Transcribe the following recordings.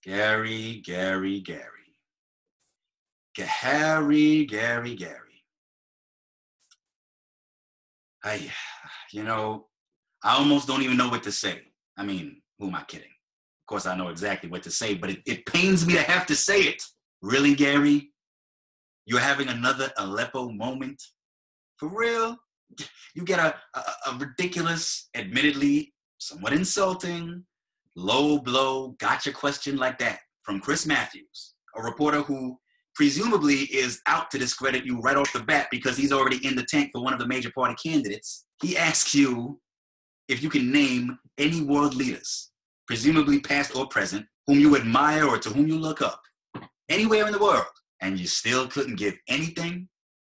Gary, Gary, Gary. Gary, Gary, Gary. I, you know, I almost don't even know what to say. I mean, who am I kidding? Of course, I know exactly what to say, but it pains me to have to say it. Really, Gary? You're having another Aleppo moment? For real? You get a ridiculous, admittedly somewhat insulting, low blow gotcha question like that from Chris Matthews, a reporter who presumably is out to discredit you right off the bat because he's already in the tank for one of the major party candidates. He asks you if you can name any world leaders, presumably past or present, whom you admire or to whom you look up, anywhere in the world, and you still couldn't give anything,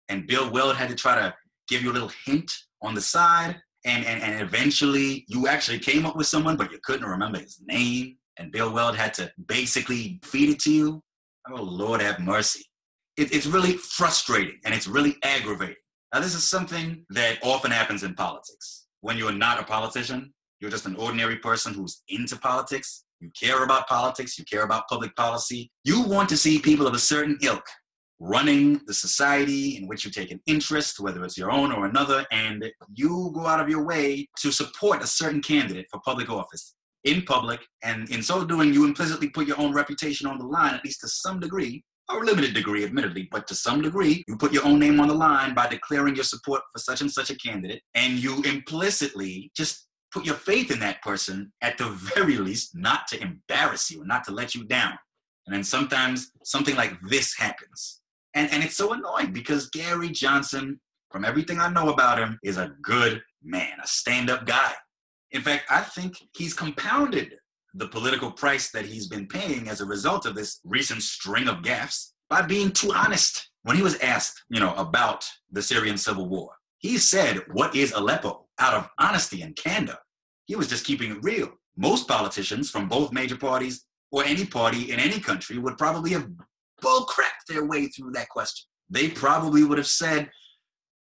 and Bill Weld had to try to give you a little hint on the side, and eventually you actually came up with someone, but you couldn't remember his name, and Bill Weld had to basically feed it to you. Oh, Lord have mercy. It's really frustrating, and it's really aggravating. Now, this is something that often happens in politics. When you're not a politician, you're just an ordinary person who's into politics. You care about politics. You care about public policy. You want to see people of a certain ilk running the society in which you take an interest, whether it's your own or another, and you go out of your way to support a certain candidate for public office in public, and in so doing, you implicitly put your own reputation on the line, at least to some degree, or a limited degree, admittedly, but to some degree, you put your own name on the line by declaring your support for such and such a candidate, and you implicitly just put your faith in that person, at the very least, not to embarrass you, not to let you down. And then sometimes something like this happens. And it's so annoying because Gary Johnson, from everything I know about him, is a good man, a stand-up guy. In fact, I think he's compounded the political price that he's been paying as a result of this recent string of gaffes by being too honest. When he was asked, about the Syrian civil war, he said, "What is Aleppo?" out of honesty and candor. He was just keeping it real. Most politicians from both major parties or any party in any country would probably have bull-crapped their way through that question. They probably would have said,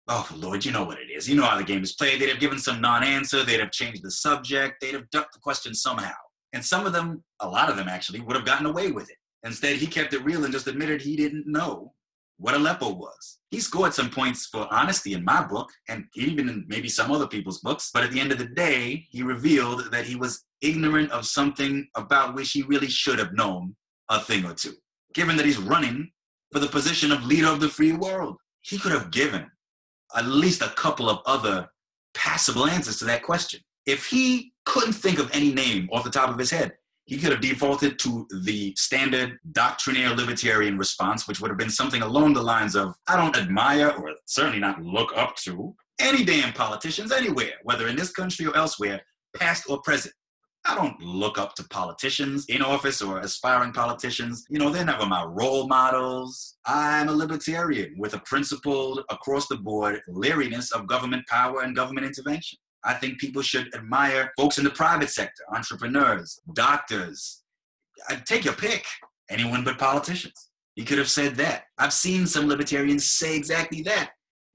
"Oh, Lord, you know what it is. You know how the game is played." They'd have given some non-answer. They'd have changed the subject. They'd have ducked the question somehow. And some of them, a lot of them actually, would have gotten away with it. Instead, he kept it real and just admitted he didn't know what Aleppo was. He scored some points for honesty in my book, and even in maybe some other people's books. But at the end of the day, he revealed that he was ignorant of something about which he really should have known a thing or two. Given that he's running for the position of leader of the free world, he could have given at least a couple of other passable answers to that question. If he couldn't think of any name off the top of his head, he could have defaulted to the standard doctrinaire libertarian response, which would have been something along the lines of, "I don't admire or certainly not look up to any damn politicians anywhere, whether in this country or elsewhere, past or present. I don't look up to politicians in office or aspiring politicians. They're never my role models. I'm a libertarian with a principled, across-the-board leeriness of government power and government intervention. I think people should admire folks in the private sector, entrepreneurs, doctors. Take your pick. Anyone but politicians." He could have said that. I've seen some libertarians say exactly that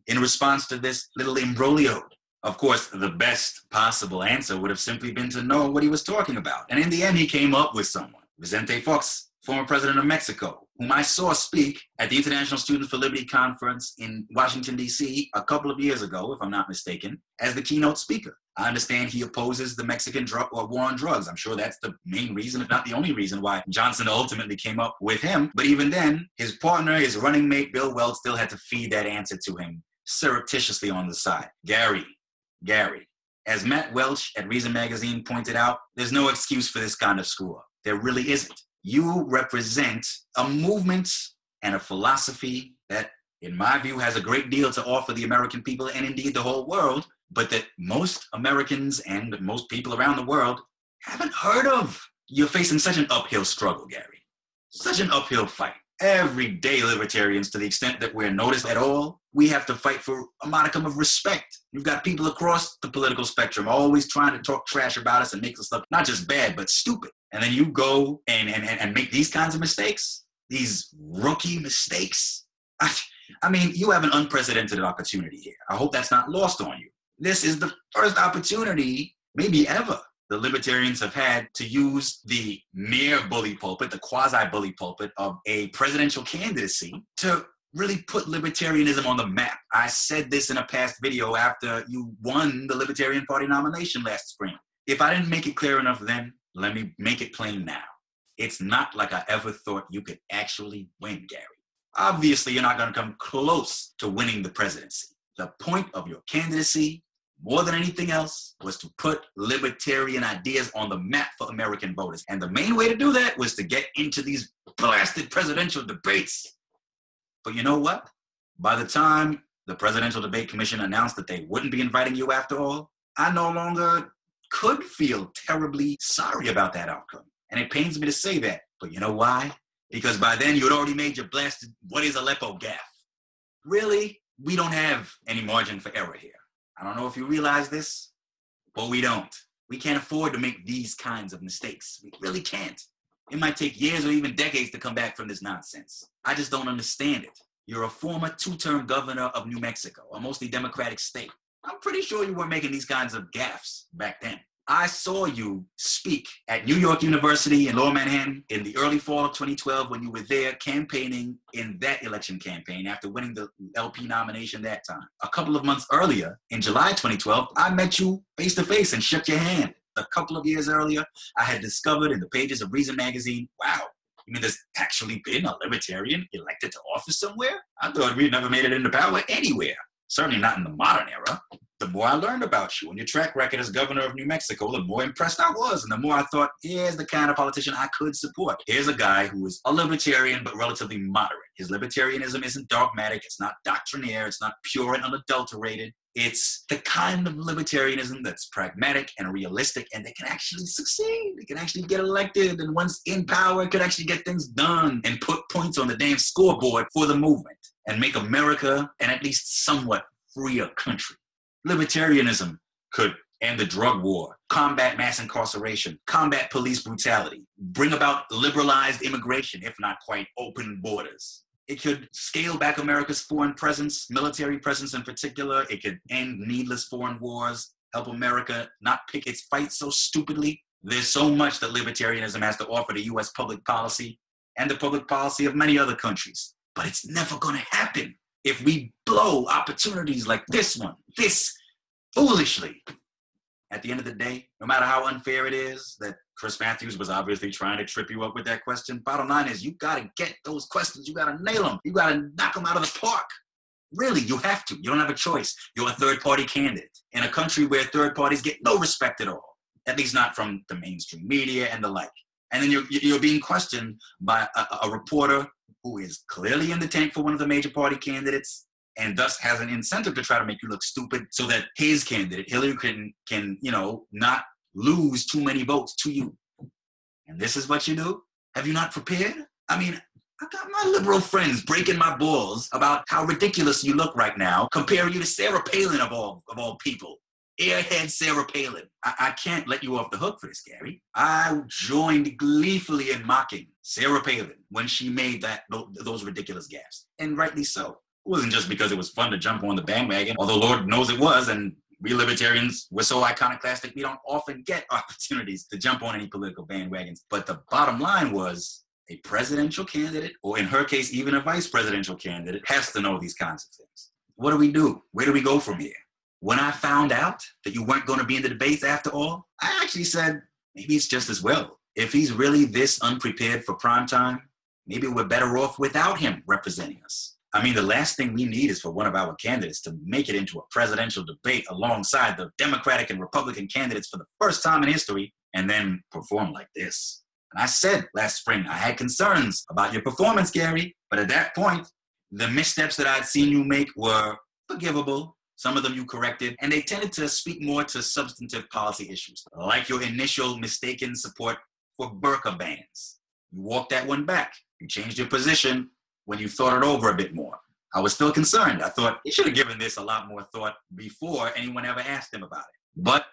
in response to this little imbroglio. Of course, the best possible answer would have simply been to know what he was talking about. And in the end, he came up with someone. Vicente Fox, former president of Mexico, whom I saw speak at the International Students for Liberty Conference in Washington, D.C. a couple of years ago, if I'm not mistaken, as the keynote speaker. I understand he opposes the Mexican war on drugs. I'm sure that's the main reason, if not the only reason, why Johnson ultimately came up with him. But even then, his partner, his running mate, Bill Weld, still had to feed that answer to him surreptitiously on the side. Gary, as Matt Welch at Reason Magazine pointed out, there's no excuse for this kind of screw-up. There really isn't. You represent a movement and a philosophy that, in my view, has a great deal to offer the American people and indeed the whole world, but that most Americans and most people around the world haven't heard of. You're facing such an uphill struggle, Gary. Such an uphill fight. Every day, libertarians, to the extent that we're noticed at all, we have to fight for a modicum of respect. You've got people across the political spectrum always trying to talk trash about us and make us look not just bad, but stupid. And then you go and make these kinds of mistakes, these rookie mistakes. I mean, you have an unprecedented opportunity here. I hope that's not lost on you. This is the first opportunity, maybe ever, the libertarians have had to use the mere bully pulpit, the quasi-bully pulpit of a presidential candidacy to really put libertarianism on the map. I said this in a past video after you won the Libertarian Party nomination last spring. If I didn't make it clear enough then, let me make it plain now. It's not like I ever thought you could actually win, Gary. Obviously, you're not going to come close to winning the presidency. The point of your candidacy, more than anything else, was to put libertarian ideas on the map for American voters. And the main way to do that was to get into these blasted presidential debates. But you know what? By the time the Presidential Debate Commission announced that they wouldn't be inviting you after all, I no longer could feel terribly sorry about that outcome. And it pains me to say that. But you know why? Because by then you had already made your blasted "what is Aleppo" gaffe. Really? We don't have any margin for error here. I don't know if you realize this, but we don't. We can't afford to make these kinds of mistakes. We really can't. It might take years or even decades to come back from this nonsense. I just don't understand it. You're a former two-term governor of New Mexico, a mostly Democratic state. I'm pretty sure you weren't making these kinds of gaffes back then. I saw you speak at New York University in Lower Manhattan in the early fall of 2012 when you were there campaigning in that election campaign after winning the LP nomination that time. A couple of months earlier, in July 2012, I met you face to face and shook your hand. A couple of years earlier, I had discovered in the pages of Reason magazine, wow, you mean there's actually been a libertarian elected to office somewhere? I thought we'd never made it into power anywhere. Certainly not in the modern era. The more I learned about you and your track record as governor of New Mexico, the more impressed I was. And the more I thought, here's the kind of politician I could support. Here's a guy who is a libertarian, but relatively moderate. His libertarianism isn't dogmatic. It's not doctrinaire. It's not pure and unadulterated. It's the kind of libertarianism that's pragmatic and realistic, and they can actually succeed. They can actually get elected, and once in power, could actually get things done and put points on the damn scoreboard for the movement and make America an at least somewhat freer country. Libertarianism could end the drug war, combat mass incarceration, combat police brutality, bring about liberalized immigration, if not quite open borders. It could scale back America's foreign presence, military presence in particular. It could end needless foreign wars, help America not pick its fights so stupidly. There's so much that libertarianism has to offer to U.S. public policy and the public policy of many other countries. But it's never going to happen if we blow opportunities like this one, this foolishly. At the end of the day, no matter how unfair it is that Chris Matthews was obviously trying to trip you up with that question, bottom line is you got to get those questions. You got to nail them. You got to knock them out of the park. Really, you have to. You don't have a choice. You're a third-party candidate in a country where third parties get no respect at all, at least not from the mainstream media and the like. And then you're being questioned by a reporter who is clearly in the tank for one of the major party candidates and thus has an incentive to try to make you look stupid so that his candidate, Hillary Clinton, can, not lose too many votes to you. And this is what you do? Have you not prepared? I mean, I got my liberal friends breaking my balls about how ridiculous you look right now, comparing you to Sarah Palin of all people. Airhead Sarah Palin. I can't let you off the hook for this, Gary. I joined gleefully in mocking Sarah Palin when she made those ridiculous gaffes, and rightly so. It wasn't just because it was fun to jump on the bandwagon, although Lord knows it was, and we libertarians were so iconoclastic we don't often get opportunities to jump on any political bandwagons. But the bottom line was a presidential candidate, or in her case, even a vice presidential candidate, has to know these kinds of things. What do we do? Where do we go from here? When I found out that you weren't going to be in the debates after all, I actually said, maybe it's just as well. If he's really this unprepared for prime time, maybe we're better off without him representing us. I mean, the last thing we need is for one of our candidates to make it into a presidential debate alongside the Democratic and Republican candidates for the first time in history and then perform like this. And I said last spring, I had concerns about your performance, Gary, but at that point, the missteps that I'd seen you make were forgivable. Some of them you corrected, and they tended to speak more to substantive policy issues, like your initial mistaken support for burqa bans. You walked that one back. You changed your position when you thought it over a bit more. I was still concerned. I thought he should have given this a lot more thought before anyone ever asked him about it. But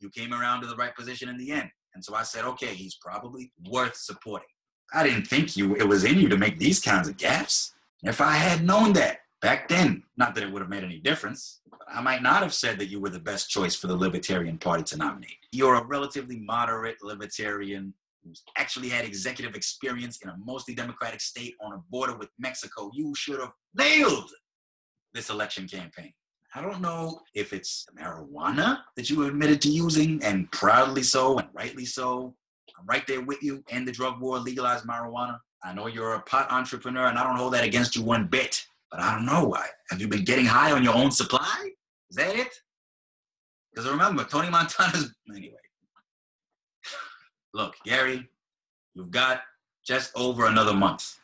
you came around to the right position in the end. And so I said, okay, he's probably worth supporting. I didn't think it was in you to make these kinds of gaffes. If I had known that, Back then, not that it would have made any difference, but I might not have said that you were the best choice for the Libertarian Party to nominate. You're a relatively moderate libertarian who's actually had executive experience in a mostly democratic state on a border with Mexico. You should have nailed this election campaign. I don't know if it's marijuana that you admitted to using, and proudly so and rightly so. I'm right there with you. End the drug war, legalize marijuana. I know you're a pot entrepreneur, and I don't hold that against you one bit. But I don't know. Have you been getting high on your own supply? Is that it? Because remember, Tony Montana's... Anyway. Look, Gary, you've got just over another month.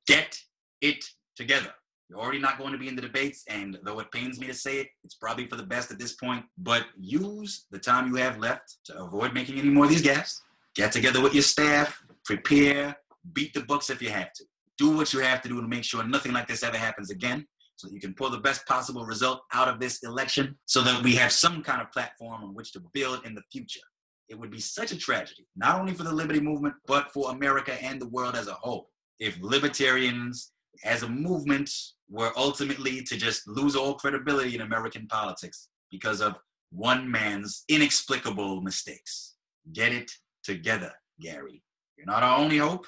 Get it together. You're already not going to be in the debates, and though it pains me to say it, it's probably for the best at this point, but use the time you have left to avoid making any more of these gaffes. Get together with your staff, prepare, beat the books if you have to. Do what you have to do to make sure nothing like this ever happens again, so that you can pull the best possible result out of this election, so that we have some kind of platform on which to build in the future. It would be such a tragedy, not only for the liberty movement, but for America and the world as a whole, if libertarians as a movement were ultimately to just lose all credibility in American politics because of one man's inexplicable mistakes. Get it together, Gary. You're not our only hope,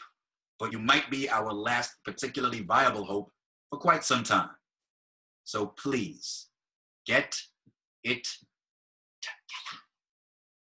but you might be our last particularly viable hope for quite some time. So please, get it together.